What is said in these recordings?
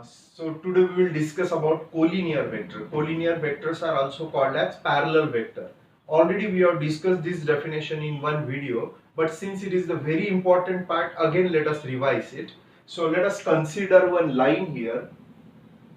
So today we will discuss about collinear vector. Collinear vectors are also called as parallel vector. Already we have discussed this definition in one video, but since it is the very important part, again let us revise it. So let us consider one line here,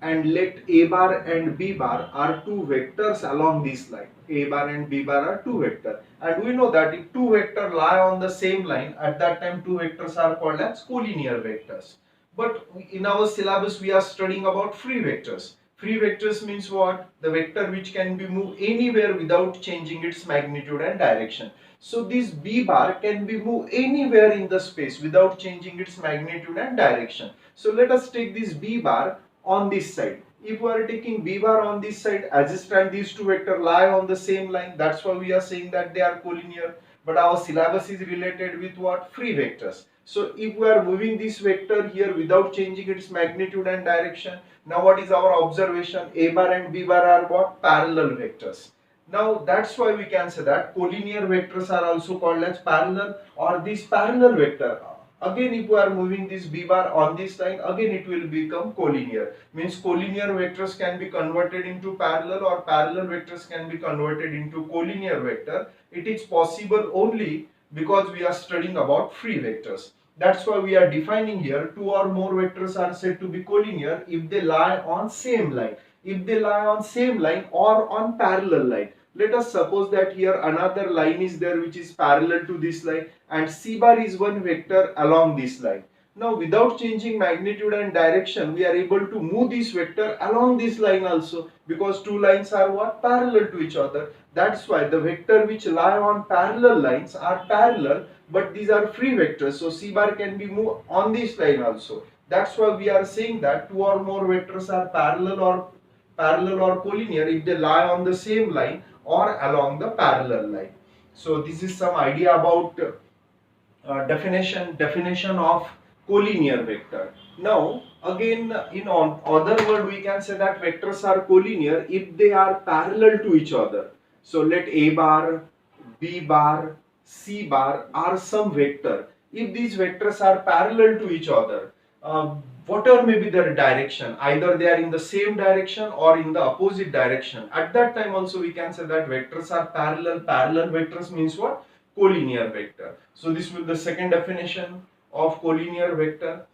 and let A bar and B bar are two vectors along this line. A bar and B bar are two vectors. And we know that if two vectors lie on the same line, at that time two vectors are called as collinear vectors. But in our syllabus we are studying about free vectors. Free vectors means what? The vector which can be moved anywhere without changing its magnitude and direction. So this B bar can be moved anywhere in the space without changing its magnitude and direction. So let us take this B bar on this side. If we are taking B bar on this side, as it stands, these two vectors lie on the same line. That's why we are saying that they are collinear. But our syllabus is related with what? Free vectors. So if we are moving this vector here without changing its magnitude and direction, now what is our observation? A bar and B bar are what? Parallel vectors. Now that's why we can say that collinear vectors are also called as parallel, or this parallel vector. Again, if we are moving this B bar on this line, again it will become collinear. Means collinear vectors can be converted into parallel, or parallel vectors can be converted into collinear vector. It is possible only because we are studying about free vectors. That's why we are defining here two or more vectors are said to be collinear if they lie on same line. If they lie on same line or on parallel line. Let us suppose that here another line is there which is parallel to this line, and C bar is one vector along this line. Now without changing magnitude and direction, we are able to move this vector along this line also, because two lines are what? Parallel to each other. That's why the vector which lie on parallel lines are parallel, but these are free vectors. So C bar can be moved on this line also. That's why we are saying that two or more vectors are parallel or collinear if they lie on the same line or along the parallel line. So this is some idea about definition of collinear vector. Now again, in other word, we can say that vectors are collinear if they are parallel to each other. So let A bar, B bar, C bar are some vector. If these vectors are parallel to each other, whatever may be their direction, either they are in the same direction or in the opposite direction, at that time also we can say that vectors are parallel. Parallel vectors means what? Collinear vector. So this will be the second definition of collinear vector.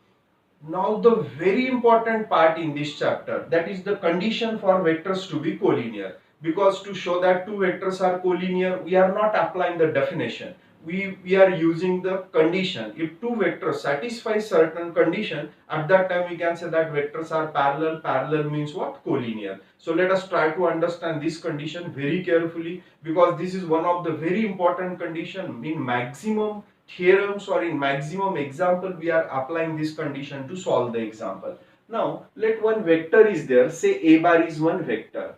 Now the very important part in this chapter, that is the condition for vectors to be collinear. Because to show that two vectors are collinear, we are not applying the definition. We are using the condition. If two vectors satisfy certain condition, at that time we can say that vectors are parallel. Parallel means what? Collinear. So let us try to understand this condition very carefully, because this is one of the very important condition. In maximum theorems or in maximum example, we are applying this condition to solve the example. Now let one vector is there, say A bar is one vector.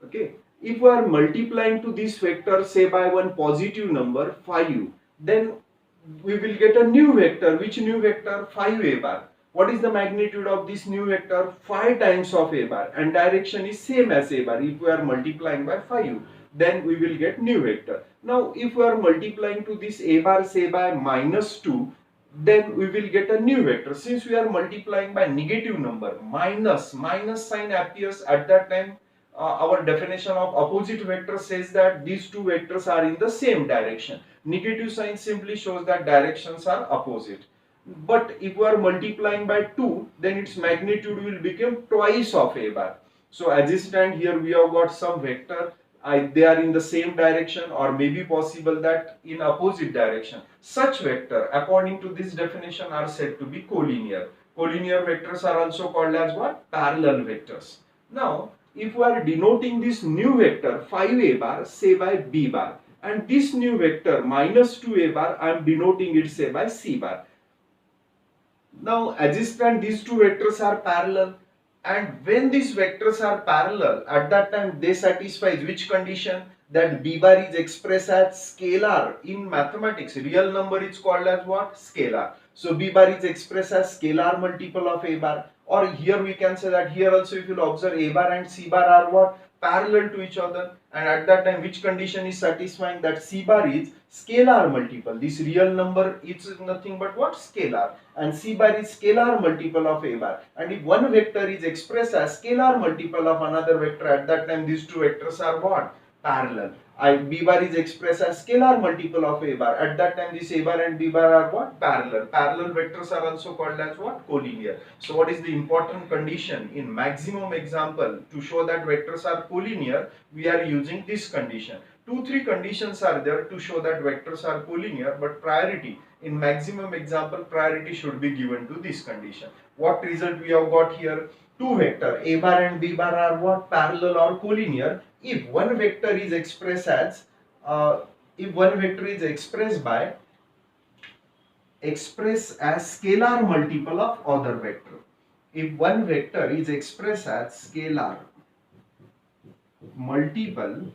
Okay, if we are multiplying to this vector say by one positive number 5, then we will get a new vector. Which new vector? 5A bar. What is the magnitude of this new vector? 5 times of A bar, and direction is same as A bar. If we are multiplying by 5, then we will get new vector. Now if we are multiplying to this A bar say by -2, then we will get a new vector. Since we are multiplying by negative number, minus sign appears at that time. Our definition of opposite vector says that these two vectors are in the same direction. Negative sign simply shows that directions are opposite. But if we are multiplying by 2, then its magnitude will become twice of A bar. So as it stands here, we have got some vector. They are in the same direction, or maybe possible that in opposite direction. Such vector, according to this definition, are said to be collinear. Collinear vectors are also called as what? Parallel vectors. Now, if we are denoting this new vector 5A bar say by B bar, and this new vector -2A bar, I am denoting it say by C bar. Now as it stands, these two vectors are parallel, and when these vectors are parallel, at that time they satisfy which condition? That B bar is expressed as scalar. In mathematics, real number is called as what? Scalar. So B bar is expressed as scalar multiple of A bar. Or here we can say that here also if you observe A bar and C bar are what? parallel to each other, and at that time which condition is satisfying? That C bar is scalar multiple. This real number is nothing but what? Scalar, and C bar is scalar multiple of A bar, and if one vector is expressed as scalar multiple of another vector, at that time these two vectors are what? Parallel. B bar is expressed as scalar multiple of A bar. At that time, this A bar and B bar are what? Parallel. Parallel vectors are also called as what? Collinear. So what is the important condition in maximum example to show that vectors are collinear? We are using this condition. 2-3 conditions are there to show that vectors are collinear, but priority in maximum example, priority should be given to this condition. What result we have got here? Two vector A bar and B bar are what? Parallel or collinear if one vector is expressed as expressed as scalar multiple of other vector. If one vector is expressed as scalar multiple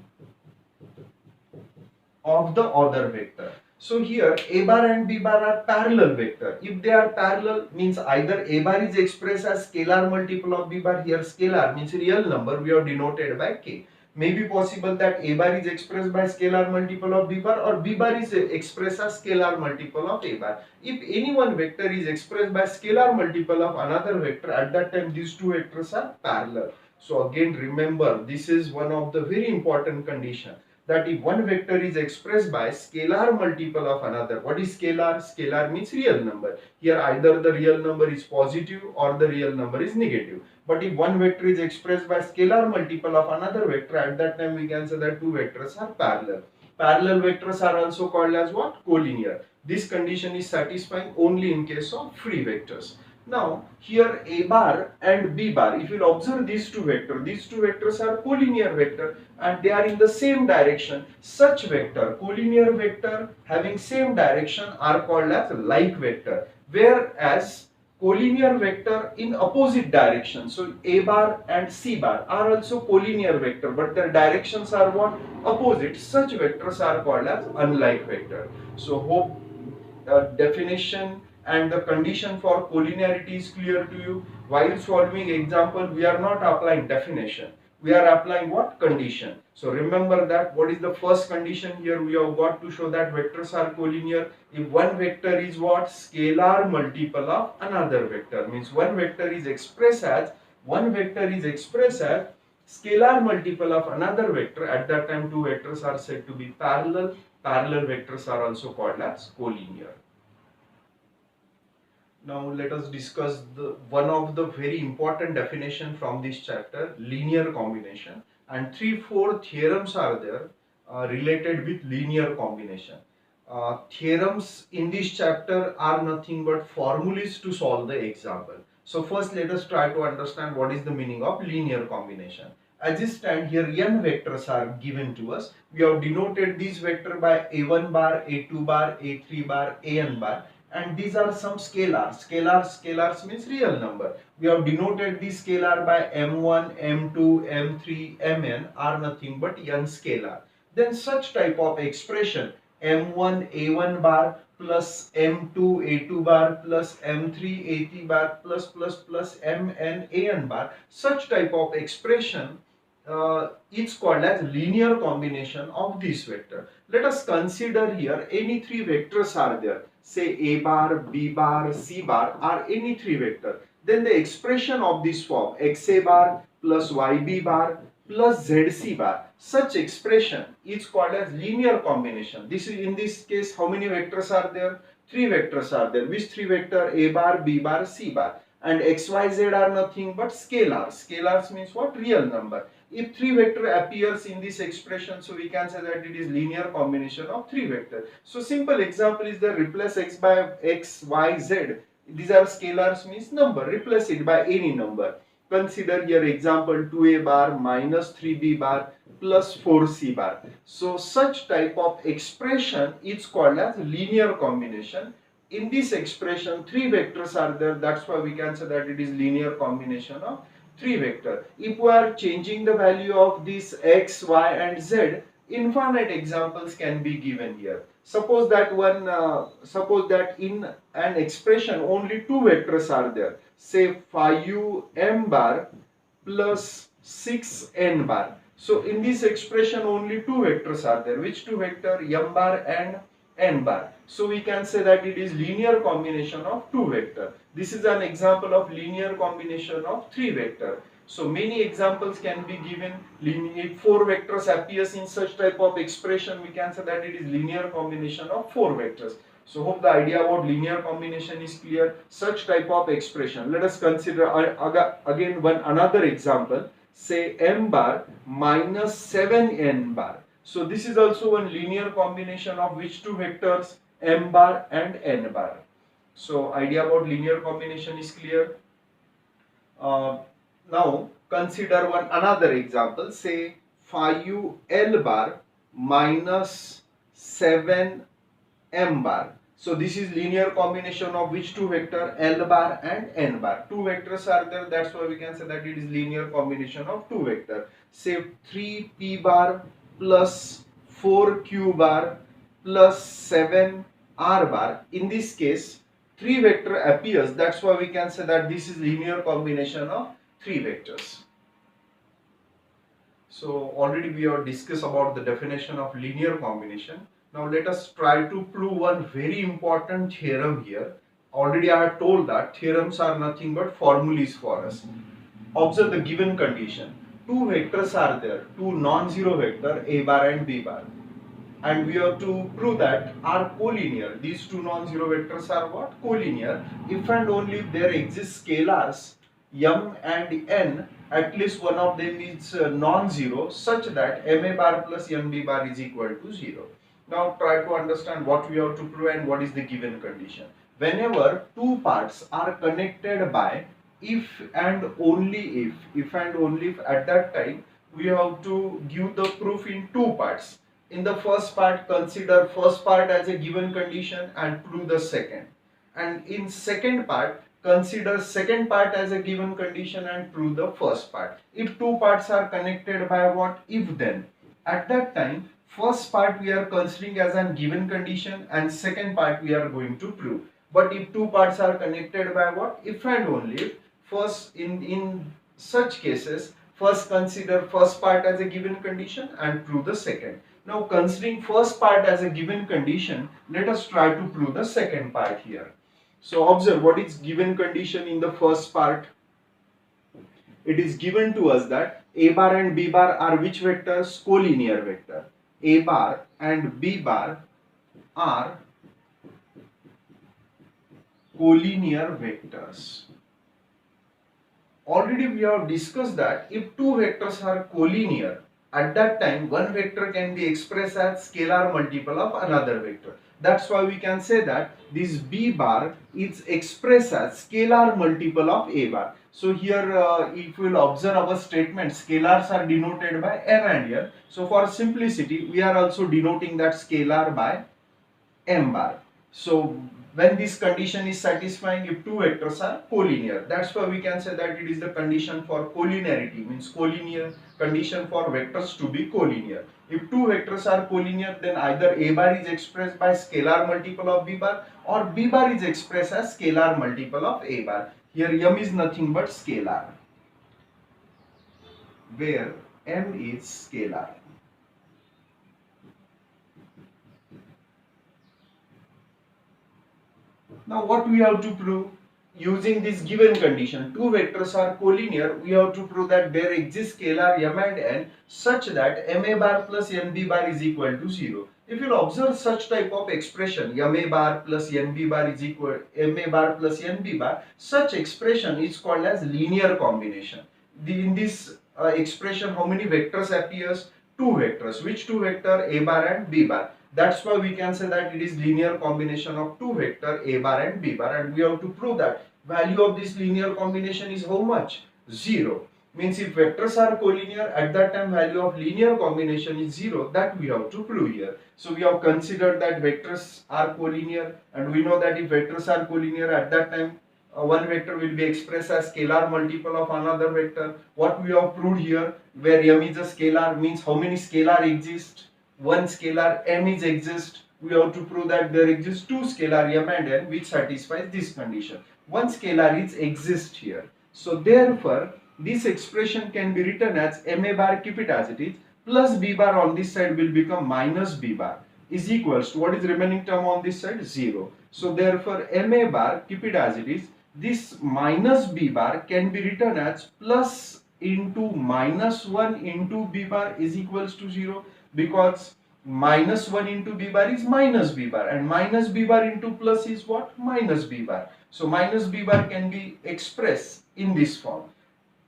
of the other vector. So here A bar and B bar are parallel vector. If they are parallel, means either A bar is expressed as scalar multiple of B bar. Here scalar means real number, we have denoted by K. May be possible that A bar is expressed by scalar multiple of B bar, or B bar is expressed as scalar multiple of A bar. If any one vector is expressed by scalar multiple of another vector, at that time these two vectors are parallel. So again remember, this is one of the very important condition, that if one vector is expressed by scalar multiple of another. What is scalar? Scalar means real number. Here either the real number is positive or the real number is negative. But if one vector is expressed by scalar multiple of another vector, at that time we can say that two vectors are parallel. Parallel vectors are also called as what? Collinear. This condition is satisfying only in case of free vectors. Now here A bar and B bar, if you observe these two vectors are collinear vector and they are in the same direction. Such vector, collinear vector having same direction, are called as like vector, whereas collinear vector in opposite direction. So A bar and C bar are also collinear vector, but their directions are what? Opposite. Such vectors are called as unlike vector. So hope definition and the condition for collinearity is clear to you. While solving example, we are not applying definition. We are applying what? Condition. So remember that what is the first condition here? We have got to show that vectors are collinear if one vector is what? Scalar multiple of another vector. Means one vector is expressed as scalar multiple of another vector. At that time two vectors are said to be parallel. Parallel vectors are also called as collinear. Now let us discuss one of the very important definition from this chapter, linear combination, and 3-4 theorems are there related with linear combination. Theorems in this chapter are nothing but formulas to solve the example. So first let us try to understand what is the meaning of linear combination. As it stand here, n vectors are given to us. We have denoted this vector by a1 bar, a2 bar, a3 bar, an bar, and these are some scalars. Scalars means real number. We have denoted this scalar by m1, m2, m3, mn are nothing but n scalar. Then such type of expression m1 a1 bar plus m2 a2 bar plus m3 a3 bar plus mn an bar, such type of expression is called as linear combination of this vector. Let us consider here any three vectors are there. Say A bar, B bar, C bar are any three vector. Then the expression of this form XA bar plus YB bar plus ZC bar, such expression is called as linear combination. This is, in this case, how many vectors are there? Three vectors are there. Which three vector? A bar, B bar, C bar. And XYZ are nothing but scalars. Scalars means what? Real number. If three vector appears in this expression, so we can say that it is linear combination of three vectors. So simple example is the replace x by x, y, z. These are scalars means number. Replace it by any number. Consider here example 2a bar minus 3b bar plus 4c bar. So such type of expression is called as linear combination. In this expression, three vectors are there. That's why we can say that it is linear combination of three vector. If we are changing the value of this x, y and z, infinite examples can be given here. Suppose that in an expression only two vectors are there. Say 5m bar plus 6n bar. So in this expression only two vectors are there. Which two vector? M bar and N bar. So we can say that it is linear combination of two vector. This is an example of linear combination of three vector. So many examples can be given. If four vectors appears in such type of expression, we can say that it is linear combination of four vectors. So hope the idea about linear combination is clear. Such type of expression. Let us consider again another example. Say m bar minus 7n bar. So this is also one linear combination of which two vectors? M bar and n bar. So idea about linear combination is clear. Now consider another example. Say 5l bar minus 7m bar. So this is linear combination of which two vector? L bar and N bar. Two vectors are there, that's why we can say that it is linear combination of two vector. Say 3p bar plus 4q bar plus 7r bar. In this case, three vector appears, that's why we can say that this is linear combination of three vectors. So already we have discussed about the definition of linear combination. Now let us try to prove one very important theorem here. Already I have told that theorems are nothing but formulas for us. Observe the given condition. Two vectors are there, two non-zero vector A bar and B bar. And we have to prove that are collinear. These two non-zero vectors are what? Collinear. If and only if there exist scalars m and n, at least one of them is non-zero, such that ma bar plus mb bar is equal to 0. Now try to understand what we have to prove and what is the given condition. Whenever two parts are connected by if and only if and only if, at that time we have to give the proof in two parts. In the first part, consider first part as a given condition and prove the second. And in second part, consider second part as a given condition and prove the first part. If two parts are connected by what? If then. At that time, first part we are considering as a given condition and second part we are going to prove. But if two parts are connected by what? If and only if. First, in such cases, first consider first part as a given condition and prove the second. Now considering first part as a given condition, let us try to prove the second part here. So observe what is given condition in the first part. It is given to us that A bar and B bar are which vectors? Collinear vector. A bar and B bar are collinear vectors. Already we have discussed that if two vectors are collinear, at that time one vector can be expressed as scalar multiple of another vector. That's why we can say that this B bar is expressed as scalar multiple of A bar. So here if we will observe our statement, scalars are denoted by M and N. So for simplicity we are also denoting that scalar by M bar. So when this condition is satisfying, if two vectors are collinear, that's why we can say that it is the condition for collinearity, means collinear condition for vectors to be collinear. If two vectors are collinear, then either A bar is expressed by scalar multiple of B bar or B bar is expressed as scalar multiple of A bar. Here M is nothing but scalar, where M is scalar. Now what we have to prove? Using this given condition, two vectors are collinear, we have to prove that there exists scalar m and n such that ma bar plus nb bar is equal to 0. If you observe such type of expression, ma bar plus nb bar is equal ma bar plus nb bar, such expression is called as linear combination. In this expression, how many vectors appears? Two vectors. Which two vector? A bar and B bar. That's why we can say that it is linear combination of two vector A bar and B bar, and we have to prove that value of this linear combination is how much? 0. Means if vectors are collinear, at that time value of linear combination is 0. That we have to prove here. So we have considered that vectors are collinear, and we know that if vectors are collinear, at that time one vector will be expressed as scalar multiple of another vector. What we have proved here, where m is a scalar, means how many scalar exist? One scalar m is exist. We have to prove that there exist two scalar m and n which satisfies this condition. One scalar is exist here. So therefore this expression can be written as ma bar, keep it as it is, plus b bar on this side will become minus b bar is equals to what is remaining term on this side? 0. So therefore ma bar, keep it as it is, this minus b bar can be written as plus into minus 1 into b bar is equals to 0, because minus 1 into b bar is minus b bar and minus b bar into plus is what? Minus b bar. So minus b bar can be expressed in this form.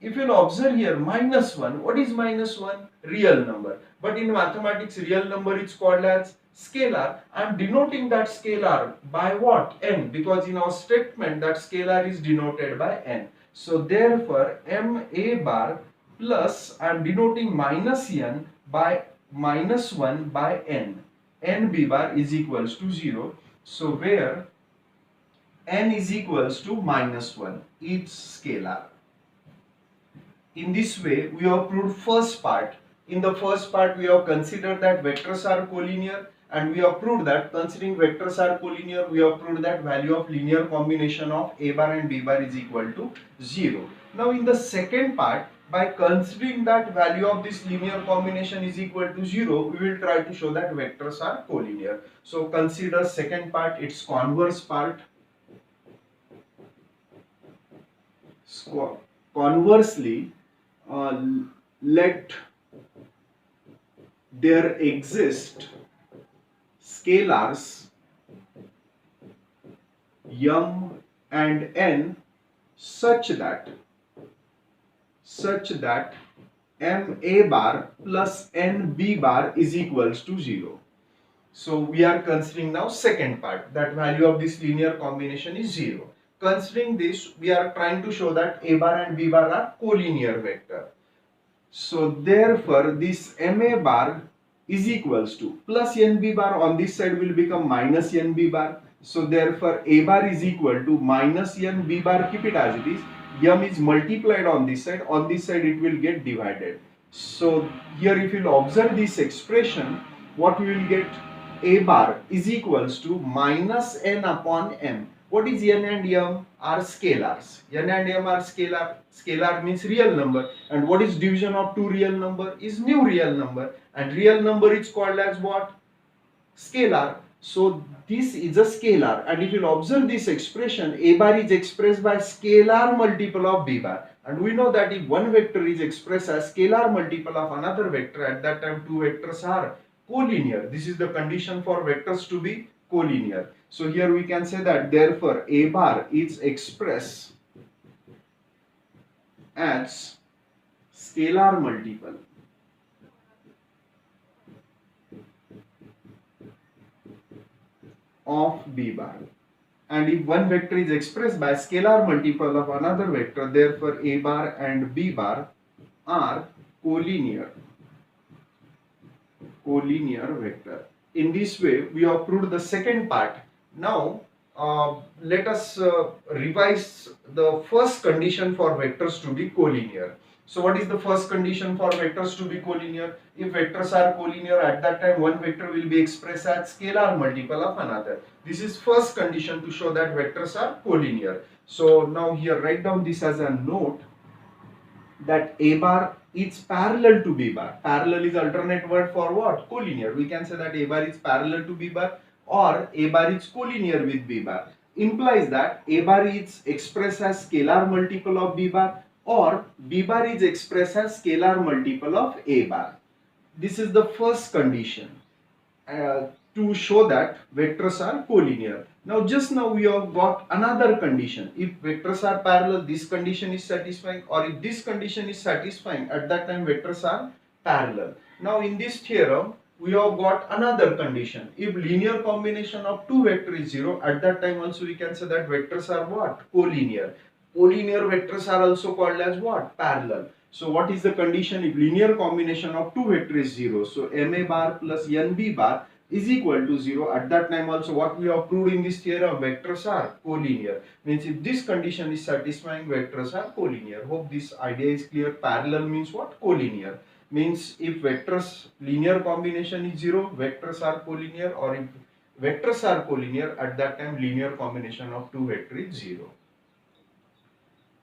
If you'll observe here, minus 1, what is minus 1? Real number. But in mathematics, real number is called as scalar. I am denoting that scalar by what? N, because in our statement that scalar is denoted by n. So therefore, ma bar plus, I am denoting minus n by minus 1 by n. Nb bar is equals to 0. So where n is equals to minus 1, it's scalar. In this way, we have proved first part. In the first part, we have considered that vectors are collinear, and we have proved that considering vectors are collinear, we have proved that value of linear combination of a bar and b bar is equal to 0. Now in the second part, by considering that value of this linear combination is equal to 0, we will try to show that vectors are collinear. So consider second part, its converse part. Conversely, let there exist scalars m and n such that ma bar plus nb bar is equals to 0. So we are considering now second part, that value of this linear combination is 0. Considering this, we are trying to show that a bar and b bar are collinear vector. So therefore this ma bar is equals to plus nb bar on this side will become minus nb bar. So therefore a bar is equal to minus nb bar, keep it as it is. M is multiplied on this side it will get divided. So here if you will observe this expression, what we will get? A bar is equals to minus n upon m. What is n and m? Are scalars. N and m are scalar. Scalar means real number. And what is division of two real number? Is new real number. And real number is called as what? Scalar. So this is a scalar. And if you observe this expression, a bar is expressed by scalar multiple of b bar. And we know that if one vector is expressed as scalar multiple of another vector, at that time two vectors are collinear. This is the condition for vectors to be collinear. So here we can say that therefore a bar is expressed as scalar multiple of b bar. And if one vector is expressed by scalar multiple of another vector, therefore a bar and b bar are collinear vector. In this way, we have proved the second part. Now, let us revise the first condition for vectors to be collinear. So, what is the first condition for vectors to be collinear? If vectors are collinear, at that time one vector will be expressed as scalar multiple of another. This is first condition to show that vectors are collinear. So, now here write down this as a note, that a bar is parallel to b bar. Parallel is alternate word for what? Collinear. We can say that a bar is parallel to b bar or a bar is collinear with b bar. Implies that a bar is expressed as scalar multiple of b bar or b bar is expressed as scalar multiple of a bar. This is the first condition to show that vectors are collinear. Now just now we have got another condition. If vectors are parallel, this condition is satisfying, or if this condition is satisfying, at that time vectors are parallel. Now in this theorem, we have got another condition. If linear combination of two vectors is 0, at that time also we can say that vectors are what? Collinear. Collinear vectors are also called as what? Parallel. So what is the condition if linear combination of two vectors is 0? So ma bar plus nb bar is equal to 0. At that time also what we have proved in this theorem, vectors are collinear. Means if this condition is satisfying, vectors are collinear. Hope this idea is clear. Parallel means what? Collinear. Means if vectors linear combination is 0, vectors are collinear, or if vectors are collinear, at that time linear combination of two vectors is 0.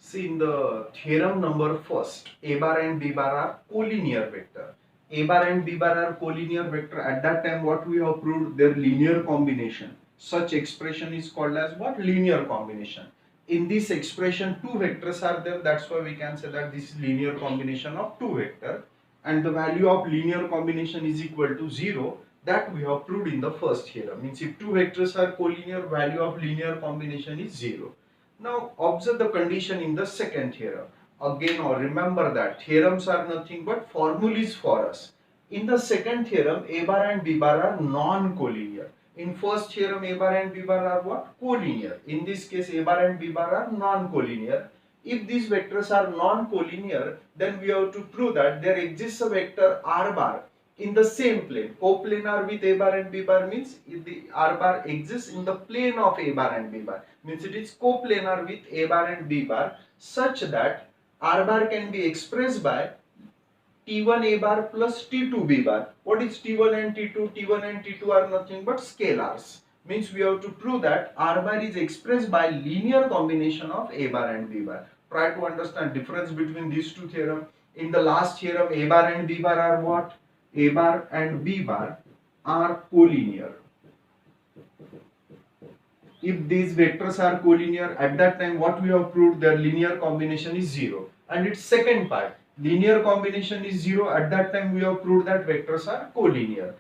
See, in the theorem number first, A bar and B bar are collinear vector. A bar and B bar are collinear vector. At that time, what we have proved, their linear combination. Such expression is called as what? Linear combination. In this expression, two vectors are there. That's why we can say that this is linear combination of two vectors. And the value of linear combination is equal to 0. That we have proved in the first theorem. Means if two vectors are collinear, value of linear combination is 0. Now observe the condition in the second theorem. Again, or remember that theorems are nothing but formulas for us. In the second theorem, A bar and B bar are non-collinear. In first theorem, A bar and B bar are what? Collinear. In this case, A bar and B bar are non-collinear. If these vectors are non-collinear, then we have to prove that there exists a vector R bar in the same plane. Coplanar with A bar and B bar means if the R bar exists in the plane of A bar and B bar. Means it is coplanar with A bar and B bar such that R bar can be expressed by T1 A bar plus T2 B bar. What is T1 and T2? T1 and T2 are nothing but scalars. Means we have to prove that R bar is expressed by linear combination of A bar and B bar. Try to understand difference between these two theorems. In the last theorem, A bar and B bar are what? A bar and B bar are collinear. If these vectors are collinear, at that time what we have proved, their linear combination is 0. And its second part, linear combination is 0, at that time we have proved that vectors are collinear.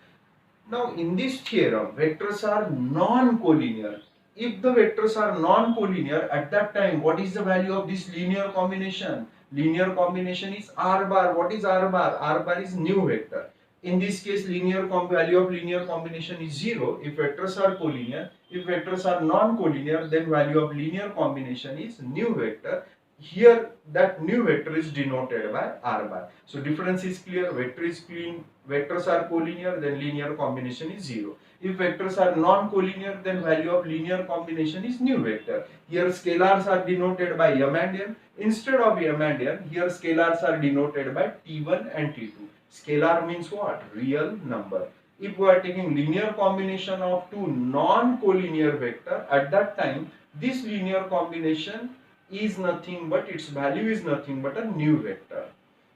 Now in this theorem, vectors are non-collinear. If the vectors are non-collinear, at that time what is the value of this linear combination? Linear combination is R bar. What is R bar? R bar is new vector. In this case, value of linear combination is 0 if vectors are collinear. If vectors are non-collinear, then value of linear combination is new vector. Here that new vector is denoted by R bar. So difference is clear. Vectors are collinear, then linear combination is 0. If vectors are non-collinear, then value of linear combination is new vector. Here scalars are denoted by m and n. Instead of m and n, here scalars are denoted by T1 and T2. Scalar means what? Real number. If we are taking linear combination of two non-collinear vector, at that time this linear combination is nothing but, its value is nothing but a new vector.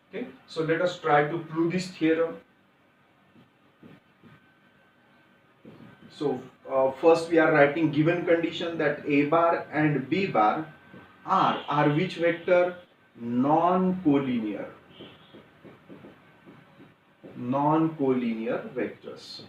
Okay, so let us try to prove this theorem. So first we are writing given condition that A bar and B bar are which vector? Non-collinear vectors.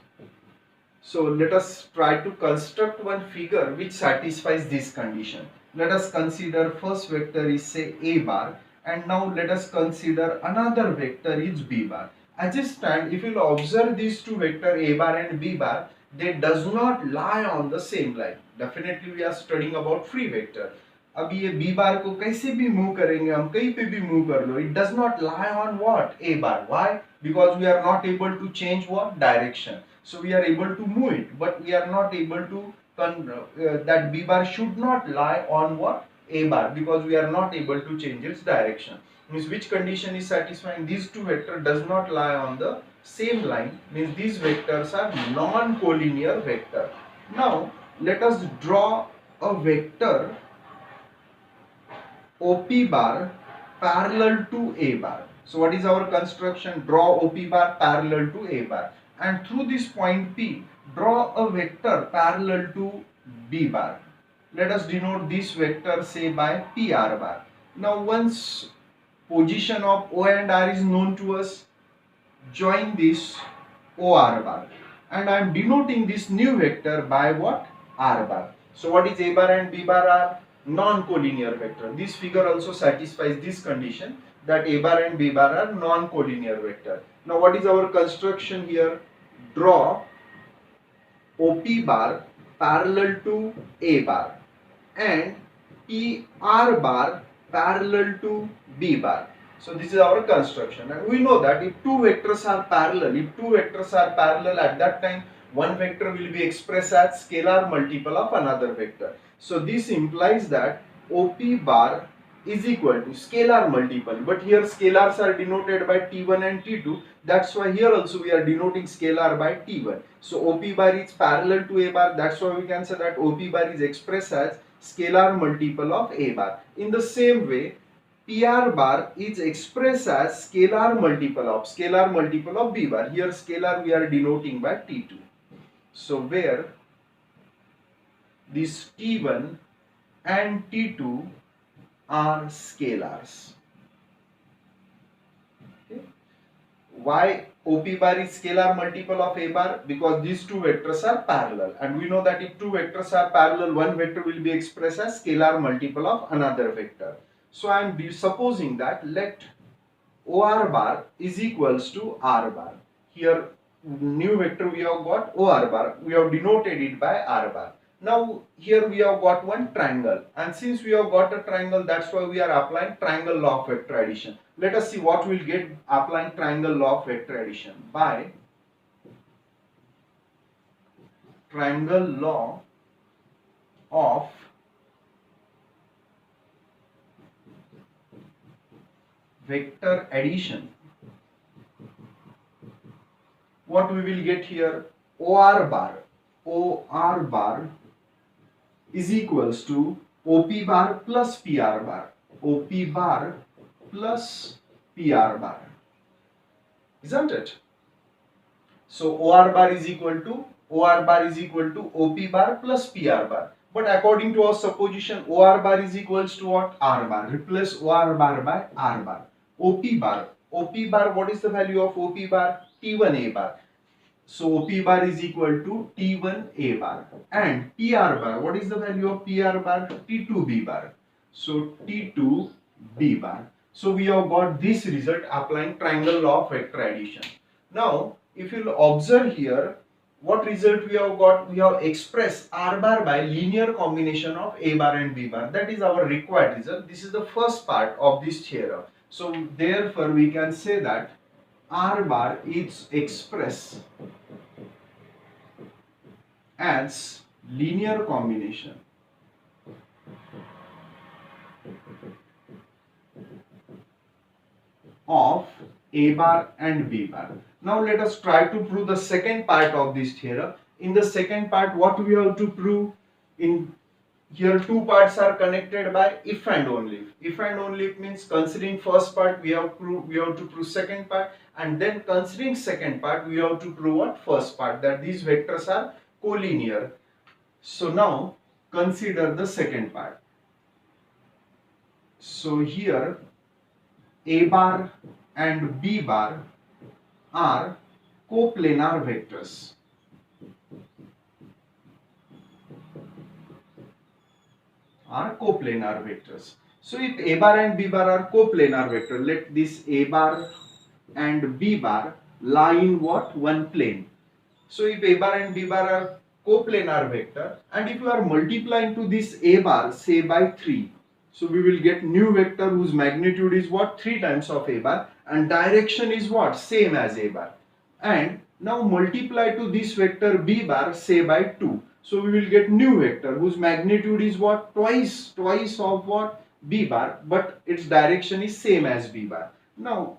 So let us try to construct one figure which satisfies this condition. Let us consider first vector is say A bar, and now let us consider another vector is B bar. As a stand, if you will observe these two vector A bar and B bar, they does not lie on the same line. Definitely we are studying about free vector. अब ये B bar को कैसे भी move करेंगे हम, कहीं पे भी मूव कर लो, it does not lie on what? A bar. Why? Because we are not able to change what? Direction. So we are able to move it, but we are not able to that B bar should not lie on what? A bar, because we are not able to change its direction. Means which condition is satisfying? These two vectors does not lie on the same line, means these vectors are non-collinear vector. Now let us draw a vector OP bar parallel to A bar. So what is our construction? Draw OP bar parallel to A bar. And through this point P, draw a vector parallel to B bar. Let us denote this vector say by PR bar. Now once position of O and R is known to us, join this OR bar. And I am denoting this new vector by what? R bar. So what is A bar and B bar are? Non-collinear vector. This figure also satisfies this condition that A bar and B bar are non-collinear vector. Now what is our construction here? Draw OP bar parallel to A bar and PR bar parallel to B bar. So this is our construction, and we know that if two vectors are parallel, at that time one vector will be expressed as scalar multiple of another vector. So this implies that OP bar is equal to scalar multiple, but here scalars are denoted by T1 and T2. That's why here also we are denoting scalar by T1. So OP bar is parallel to A bar. That's why we can say that OP bar is expressed as scalar multiple of A bar. In the same way, PR bar is expressed as scalar multiple of B bar. Here scalar we are denoting by T2. So where this T1 and T2 are scalars. Okay. Why OP bar is scalar multiple of A bar? Because these two vectors are parallel, and we know that if two vectors are parallel, one vector will be expressed as scalar multiple of another vector. So I am supposing that let OR bar is equals to R bar. Here new vector we have got OR bar, we have denoted it by R bar. Now here we have got one triangle, and since we have got a triangle, that's why we are applying triangle law of vector addition. Let us see what we'll get applying triangle law of vector addition. By triangle law of vector addition, what we will get here? OR bar is equals to OP bar plus PR bar. OP bar plus PR bar. Isn't it? So OR bar is equal to OP bar plus PR bar. But according to our supposition, OR bar is equals to what? R bar. Replace OR bar by R bar. OP bar, what is the value of OP bar? T1A bar. So OP bar is equal to T1A bar. And PR bar, what is the value of PR bar? T2B bar. So T2B bar. So we have got this result applying triangle law of vector addition. Now, if you will observe here, what result we have got? We have expressed R bar by linear combination of A bar and B bar. That is our required result. This is the first part of this theorem. So therefore we can say that R bar is expressed as linear combination of A bar and B bar. Now let us try to prove the second part of this theorem. In the second part, what we have to prove? In here two parts are connected by if and only if. If and only if means considering first part we have to prove second part, and then considering second part we have to prove what? First part, that these vectors are collinear. So now consider the second part. So here A bar and B bar are coplanar vectors. So if A bar and B bar are coplanar vector, let this A bar and B bar lie in what? One plane. So if A bar and B bar are coplanar vector, and if you are multiplying to this A bar say by 3, so we will get new vector whose magnitude is what? 3 times of A bar, and direction is what? Same as A bar. And now multiply to this vector B bar say by 2. So we will get new vector whose magnitude is what? Twice of what? B bar, but its direction is same as B bar. Now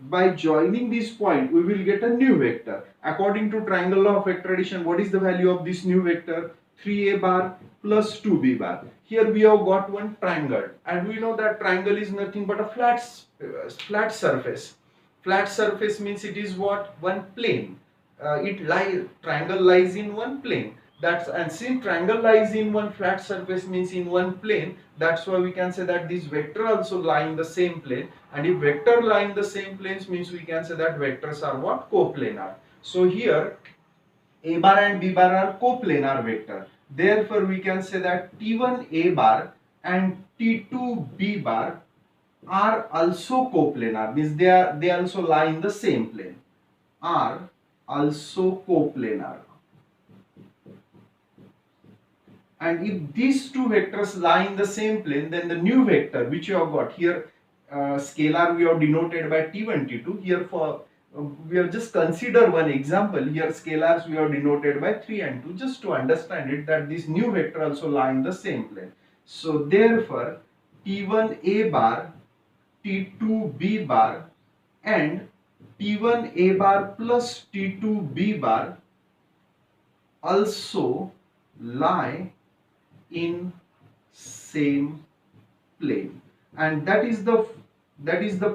by joining this point we will get a new vector. According to triangle law of vector addition, what is the value of this new vector? 3A bar plus 2B bar. Here we have got one triangle, and we know that triangle is nothing but a flat surface. Flat surface means it is what? One plane. Triangle lies in one plane. And since triangle lies in one flat surface means in one plane, that's why we can say that this vector also lie in the same plane. And if vector lie in the same planes means we can say that vectors are what? Coplanar. So here A bar and B bar are coplanar vector. Therefore we can say that T1A bar and T2B bar are also coplanar, means they also lie in the same plane, are also coplanar. And if these two vectors lie in the same plane, then the new vector which you have got here, scalar we have denoted by T1, T2. Here we have just consider one example. Here scalars we have denoted by 3 and 2, just to understand it that this new vector also lie in the same plane. So therefore T1A bar, T2B bar and T1A bar plus T2B bar also lie in same plane, and that is the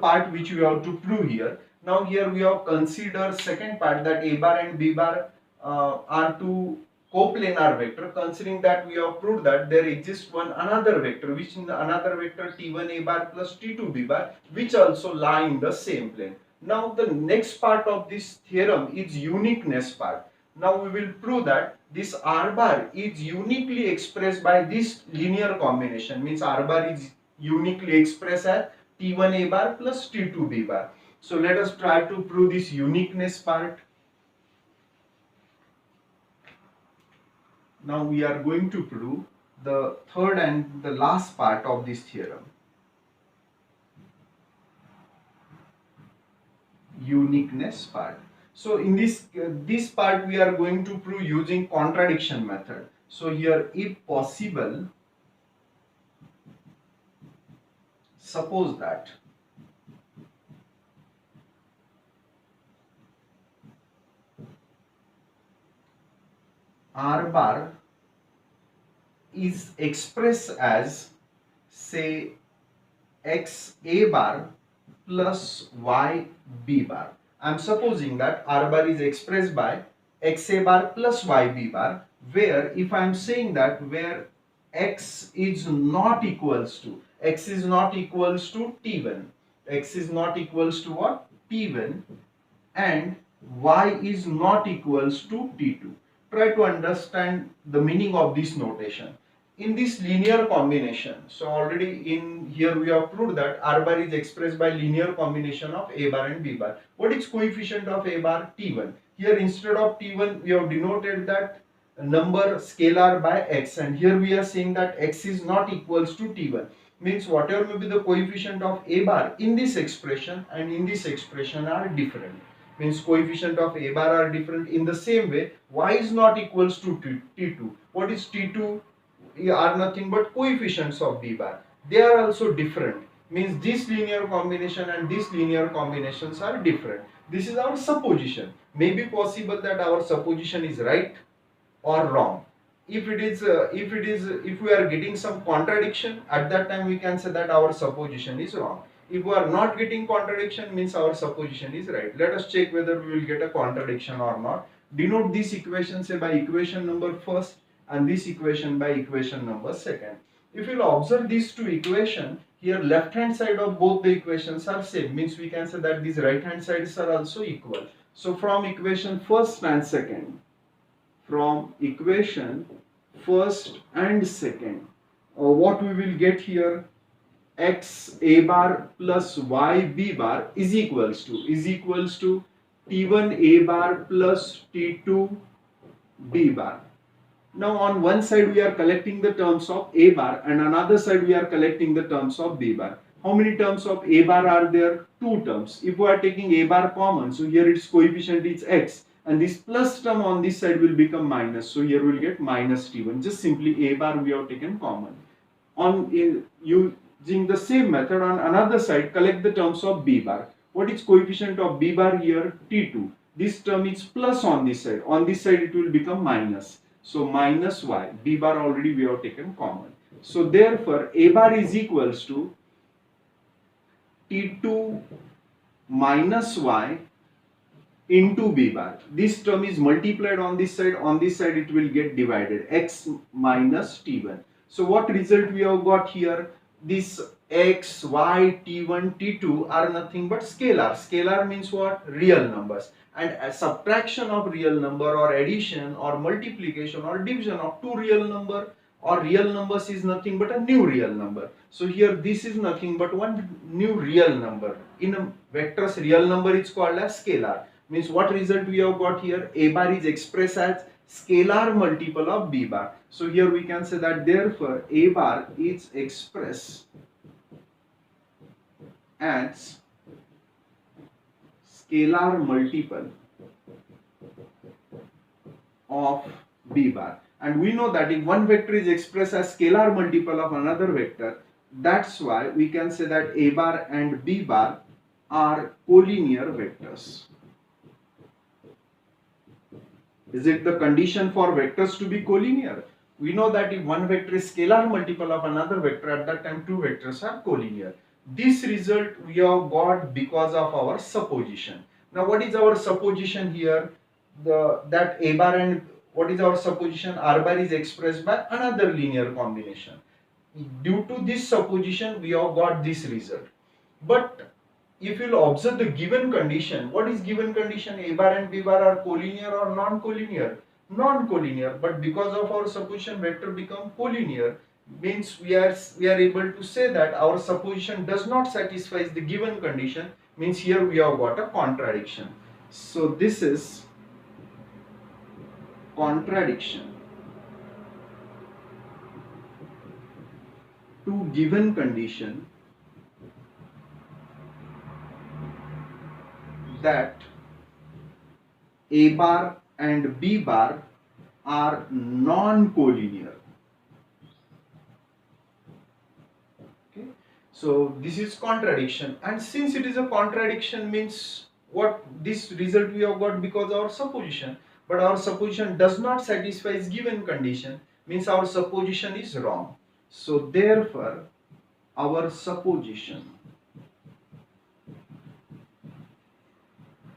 part which we have to prove here. Now here we have considered second part, that a bar and b bar are two coplanar vector. Considering that, we have proved that there exists one another vector, which in the another vector t1 a bar plus t2 b bar, which also lie in the same plane. Now the next part of this theorem is uniqueness part. Now we will prove that this R bar is uniquely expressed by this linear combination, means R bar is uniquely expressed as T1 A bar plus T2 B bar. So let us try to prove this uniqueness part. Now we are going to prove the third and the last part of this theorem. Uniqueness part. So in this part we are going to prove using contradiction method. So here, if possible, suppose that R bar is expressed as, say, x a bar plus y b bar. I am supposing that R bar is expressed by x a bar plus y b bar, where if I am saying that where x is not equals to t1, x is not equals to what? T1, and y is not equals to t2. Try to understand the meaning of this notation. In this linear combination, so already in here we have proved that R bar is expressed by linear combination of A bar and B bar. What is coefficient of A bar? T1. Here instead of T1 we have denoted that number scalar by x, and here we are saying that x is not equals to T1. Means whatever may be the coefficient of A bar in this expression and in this expression are different. Means coefficient of A bar are different. In the same way, y is not equals to T2. What is T2? Are nothing but coefficients of B bar. They are also different. Means this linear combination and this linear combinations are different. This is our supposition. May be possible that our supposition is right or wrong. If we are getting some contradiction, at that time we can say that our supposition is wrong. If we are not getting contradiction, means our supposition is right. Let us check whether we will get a contradiction or not. Denote this equation, say, by equation number first, and this equation by equation number second. If you will observe these two equations, here left hand side of both the equations are same, means we can say that these right hand sides are also equal. So from equation first and second, what we will get here, x a bar plus y b bar is equals to t1 a bar plus t2 b bar. Now on one side we are collecting the terms of a bar, and another side we are collecting the terms of b bar. How many terms of a bar are there? Two terms. If we are taking a bar common, so here its coefficient is x, and this plus term on this side will become minus. So here we will get minus t1. Just simply a bar we have taken common. Using the same method, on another side collect the terms of b bar. What is coefficient of b bar here? T2. This term is plus on this side. On this side it will become minus. So minus y. B bar already we have taken common. So therefore a bar is equals to T2 minus y into b bar. This term is multiplied on this side it will get divided, x minus t1. So what result we have got here? This x, y, t1, t2 are nothing but scalar. Scalar means what? Real numbers. And a subtraction of real number, or addition or multiplication or division of two real number or real numbers is nothing but a new real number. So here this is nothing but one new real number. In a vector's real number is called as scalar. Means what result we have got here? A bar is expressed as scalar multiple of b bar. So here we can say that therefore a bar is expressed as scalar multiple of b bar. And we know that if one vector is expressed as scalar multiple of another vector, that's why we can say that a bar and b bar are collinear vectors. Is it the condition for vectors to be collinear? We know that if one vector is scalar multiple of another vector, at that time two vectors are collinear. This result we have got because of our supposition. Now what is our supposition here? That A bar and what is our supposition? R bar is expressed by another linear combination. Due to this supposition, we have got this result. But if you will observe the given condition, what is given condition? A bar and B bar are collinear or non-collinear? Non-collinear. But because of our supposition, vector become collinear. Means we are able to say that our supposition does not satisfy the given condition. Means here we have got a contradiction. So this is contradiction to given condition that A bar and B bar are non-collinear. Okay, so this is contradiction, and since it is a contradiction, means what this result we have got because our supposition, but our supposition does not satisfy its given condition, means our supposition is wrong. So therefore our supposition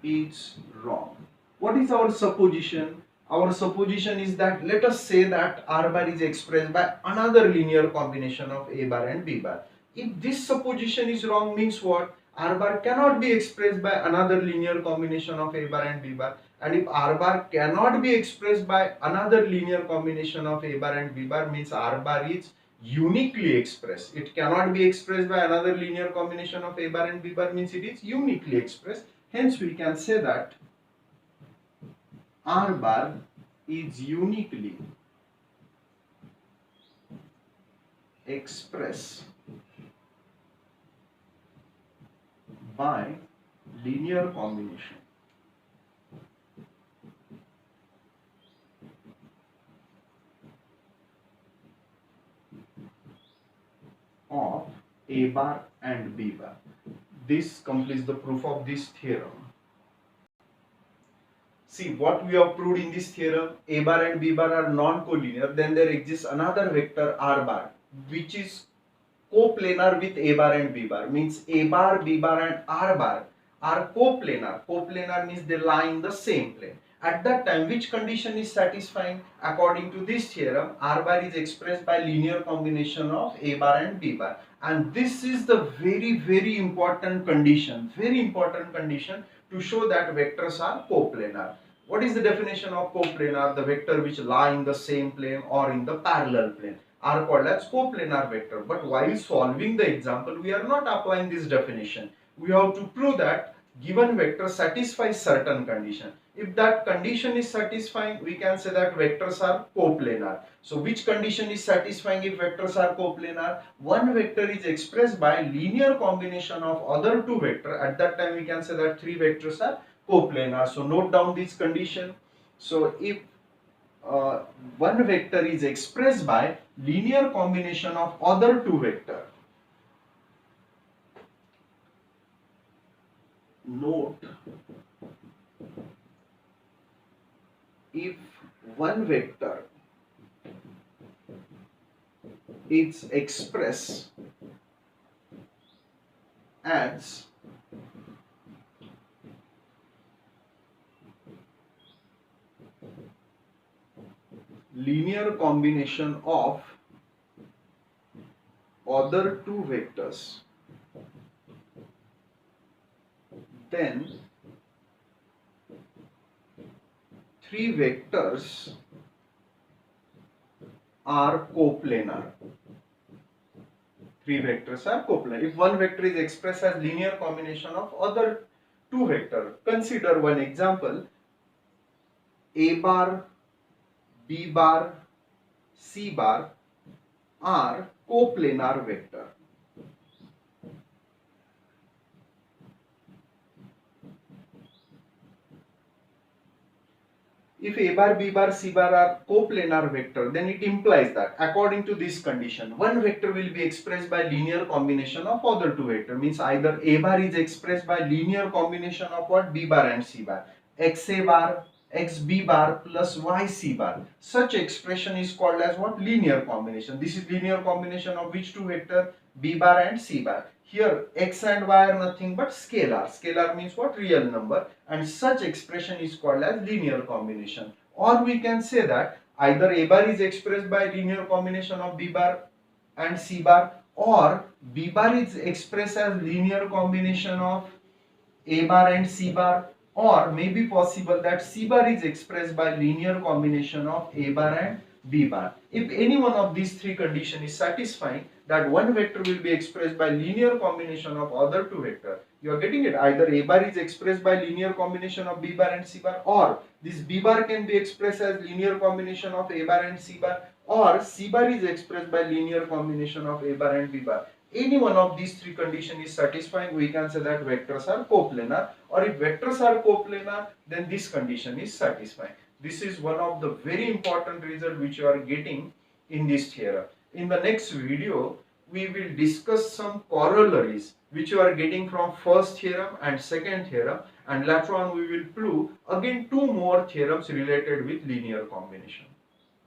is wrong. What is our supposition? Our supposition is that, let us say that R bar is expressed by another linear combination of A bar and B bar. If this supposition is wrong, means what? R bar cannot be expressed by another linear combination of A bar and B bar. And if R bar cannot be expressed by another linear combination of A bar and B bar, means R bar is uniquely expressed. It cannot be expressed by another linear combination of A bar and B bar, means it is uniquely expressed. Hence we can say that R bar is uniquely expressed by linear combination of A bar and B bar. This completes the proof of this theorem. See what we have proved in this theorem: A bar and B bar are non-collinear. Then there exists another vector R bar, which is coplanar with A bar and B bar. Means A bar, B bar and R bar are coplanar. Coplanar means they lie in the same plane. At that time, which condition is satisfying? According to this theorem, R bar is expressed by linear combination of A bar and B bar. And this is the very important condition, to show that vectors are coplanar. What is the definition of coplanar? The vector which lie in the same plane or in the parallel plane are called as coplanar vector. But while solving the example, we are not applying this definition. We have to prove that given vector satisfies certain condition. If that condition is satisfying, we can say that vectors are coplanar. So which condition is satisfying if vectors are coplanar? One vector is expressed by linear combination of other two vectors. At that time we can say that three vectors are coplanar. So note down this condition. So if one vector is expressed by linear combination of other two vectors, note, if one vector is expressed as linear combination of other two vectors, then three vectors are coplanar. Three vectors are coplanar. If one vector is expressed as linear combination of other two vectors, consider one example: A bar, B bar, C bar are coplanar vector. If A bar, B bar, C bar are coplanar vector, then it implies that according to this condition, one vector will be expressed by linear combination of other two vector. Means either A bar is expressed by linear combination of what? B bar and C bar. XA bar x b bar plus y c bar. Such expression is called as what? Linear combination. This is linear combination of which two vector? B bar and C bar. Here x and y are nothing but scalar. Scalar means what? Real number, and such expression is called as linear combination. Or we can say that either A bar is expressed by linear combination of B bar and C bar, or B bar is expressed as linear combination of A bar and C bar, or may be possible that C bar is expressed by linear combination of A bar and B bar. If any one of these three conditions is satisfying, that one vector will be expressed by linear combination of other two vector. You are getting it? Either A bar is expressed by linear combination of B bar and C bar, or this B bar can be expressed as linear combination of A bar and C bar, or C bar is expressed by linear combination of A bar and B bar. Any one of these three conditions is satisfying, we can say that vectors are coplanar, or if vectors are coplanar, then this condition is satisfying. This is one of the very important result which you are getting in this theorem. In the next video, we will discuss some corollaries which you are getting from first theorem and second theorem, and later on we will prove again two more theorems related with linear combination.